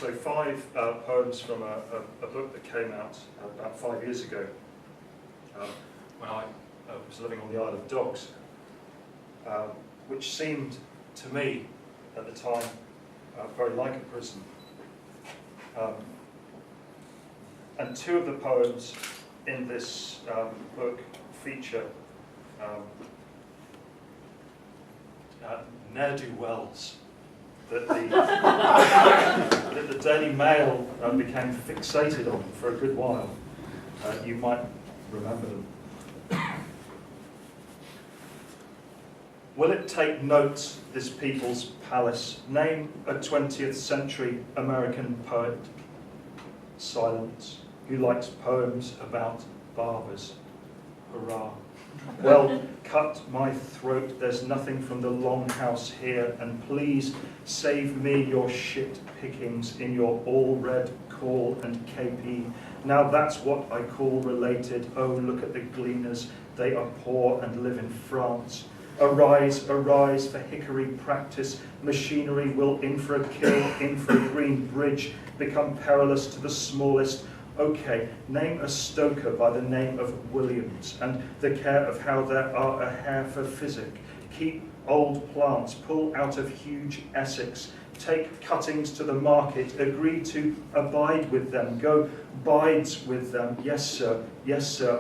So 5 poems from a book that came out about 5 years ago when I was living on the Isle of Dogs, which seemed to me at the time very like a prison. And 2 of the poems in this book feature ne'er-do-wells that the Daily Mail became fixated on for a good while. You might remember them. Will it take note, this people's palace? Name a 20th century American poet. Silence. Who likes poems about barbers? Hurrah. Well, cut my throat, there's nothing from the longhouse here, and please save me your shit pickings in your all-red call and KP. Now that's what I call related. Oh, look at the gleaners, they are poor and live in France. Arise, arise for hickory practice, machinery will in for a kill, in for a green bridge, become perilous to the smallest. Okay, name a stoker by the name of Williams, and the care of how there are a hair for physic. Keep old plants, pull out of huge Essex, take cuttings to the market, agree to abide with them, go bides with them. Yes, sir,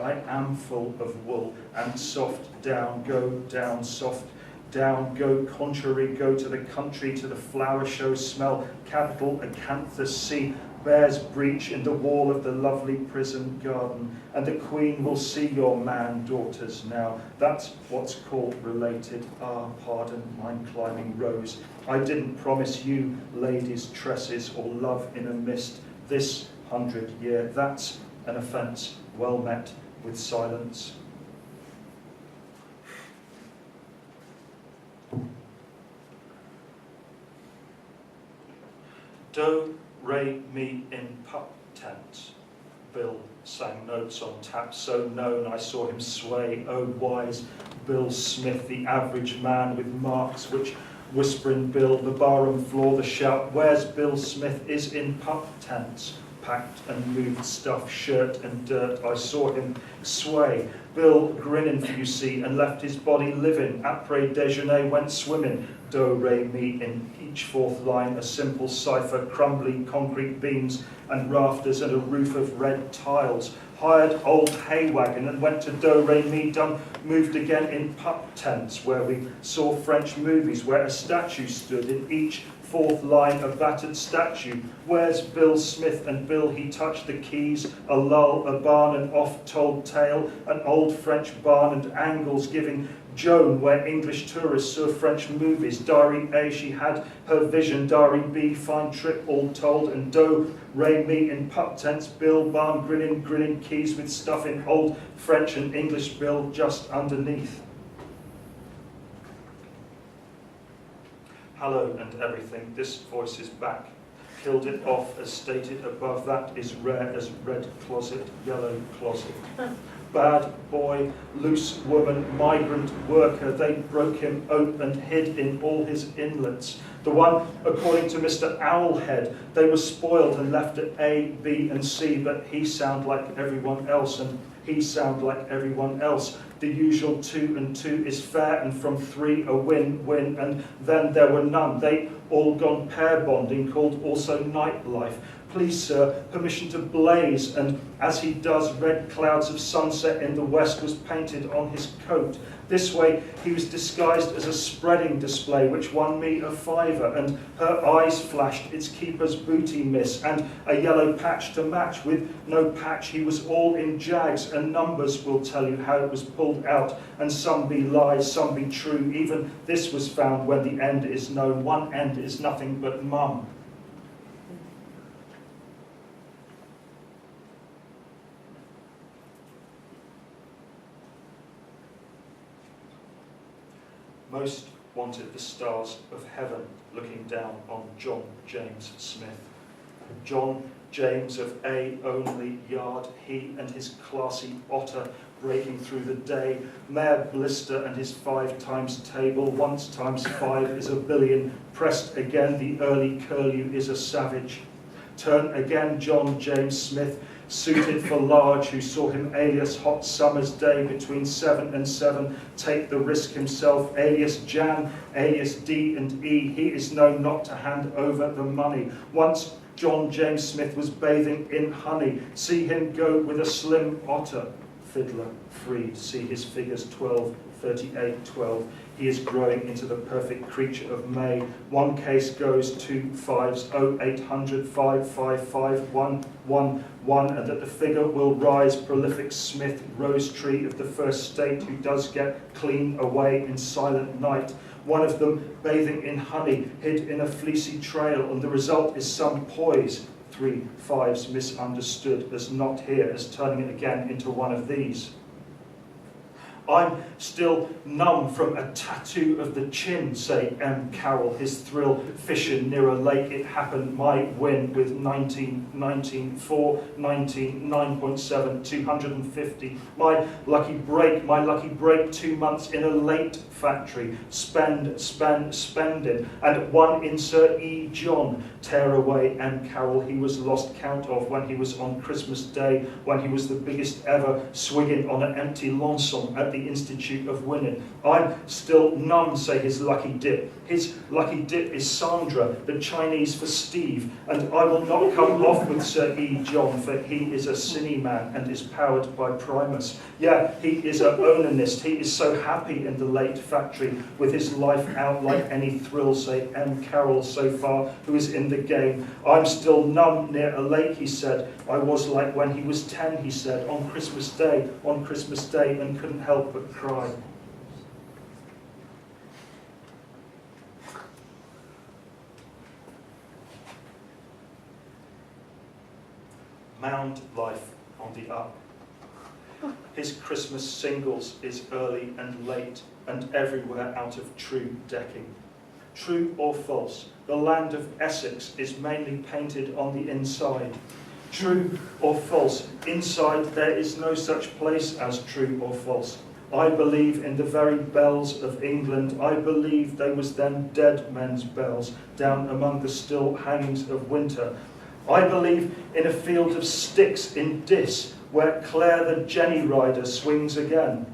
I am full of wool, and soft down, go down, soft down, go contrary, go to the country, to the flower show, smell capital, acanthus, see bear's breach in the wall of the lovely prison garden, and the queen will see your man daughters now. That's what's called related. Ah, pardon, mine climbing rose. I didn't promise you ladies' tresses or love in a mist this 100 year. That's an offence well met with silence. Do, re, mi in pup tent. Bill sang notes on tap, so known I saw him sway. Oh, wise Bill Smith, the average man with marks which whisper in Bill. The barroom floor, the shout, where's Bill Smith, is in pup tents. Packed and moved stuff, shirt and dirt, I saw him sway. Bill grinning for you see, and left his body living. Après déjeuner went swimming. Do, re, mi in each 4th line, a simple cipher, crumbly concrete beams and rafters and a roof of red tiles. Hired old hay wagon and went to do, re, mi, done, moved again in pup tents, where we saw French movies, where a statue stood in each 4th line, a battered statue. Where's Bill Smith? And Bill, he touched the keys, a lull, a barn, an oft-told tale, an old French barn and angles giving Joan, where English tourists saw French movies. Diary A, she had her vision. Diary B, fine trip all told. And do, re, mi in pup tents. Bill, barn, grinning keys with stuff in old French and English. Bill just underneath. Hello and everything, this voice is back. Killed it off as stated above, that is rare as red closet, yellow closet. Bad boy, loose woman, migrant worker, they broke him open and hid in all his inlets. The one, according to Mr. Owlhead, they were spoiled and left at A, B and C, but he sound like everyone else, and he sound like everyone else. The usual 2 and 2 is fair, and from 3 a win-win, and then there were none. They all gone pair bonding, called also nightlife. Please, sir, permission to blaze, and as he does, red clouds of sunset in the west was painted on his coat. This way he was disguised as a spreading display, which won me a £5, and her eyes flashed its keeper's booty miss, and a yellow patch to match. With no patch he was all in jags, and numbers will tell you how it was pulled out, and some be lies, some be true. Even this was found when the end is known. One end is nothing but mum. Most wanted the stars of heaven looking down on John James Smith. John James of A only yard, he and his classy otter breaking through the day. Mayor Blister and his 5 times table, 1 times 5 is a billion. Pressed again, the early curlew is a savage. Turn again John James Smith, suited for large, who saw him alias hot summer's day between 7 and 7, take the risk himself, alias Jan, alias D and E, he is known not to hand over the money. Once John James Smith was bathing in honey, see him go with a slim otter, fiddler freed, see his figures 12, 38, 12. He is growing into the perfect creature of May. One case goes 2 5s, 0800 555 111, and that the figure will rise. Prolific Smith, rose tree of the first state, who does get clean away in silent night. One of them bathing in honey, hid in a fleecy trail, and the result is some poise. 3 5s misunderstood as not here, as turning it again into one of these. I'm still numb from a tattoo of the chin, say M. Carroll, his thrill fishing near a lake. It happened, my win with 19, 19, 4, 19, 9.7, 250. My lucky break 2 months in a late factory. Spending. And one insert E. John, tear away M. Carroll. He was lost count of when he was on Christmas Day, when he was the biggest ever, swigging on an empty lonson at the Institute of Winning. I'm still numb, say his lucky dip. His lucky dip is Sandra, the Chinese for Steve, and I will not come off with Sir E. John, for he is a cine man and is powered by Primus. Yeah, he is a onanist. He is so happy in the late factory, with his life out like any thrill, say M. Carroll so far, who is in the game. I'm still numb near a lake, he said. I was like when he was 10, he said, on Christmas Day, and couldn't help but cry. Mound life on the up. His Christmas singles is early and late, and everywhere out of true decking. True or false, the land of Essex is mainly painted on the inside. True or false, inside there is no such place as true or false. I believe in the very bells of England. I believe they was then dead men's bells down among the still hangings of winter. I believe in a field of sticks in Diss, where Claire the Jenny rider swings again.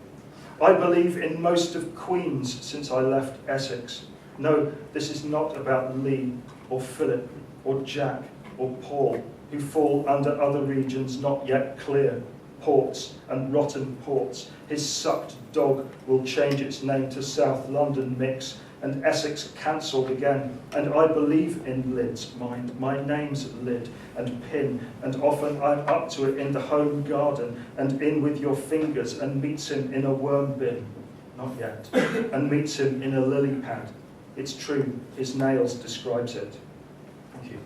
I believe in most of Queens since I left Essex. No, this is not about Lee or Philip or Jack or Paul, who fall under other regions not yet clear, ports and rotten ports. His sucked dog will change its name to South London Mix, and Essex cancelled again. And I believe in lids, mind. My name's lid and pin, and often I'm up to it in the home garden, and in with your fingers, and meets him in a worm bin, not yet, and meets him in a lily pad. It's true, his nails describes it. Thank you.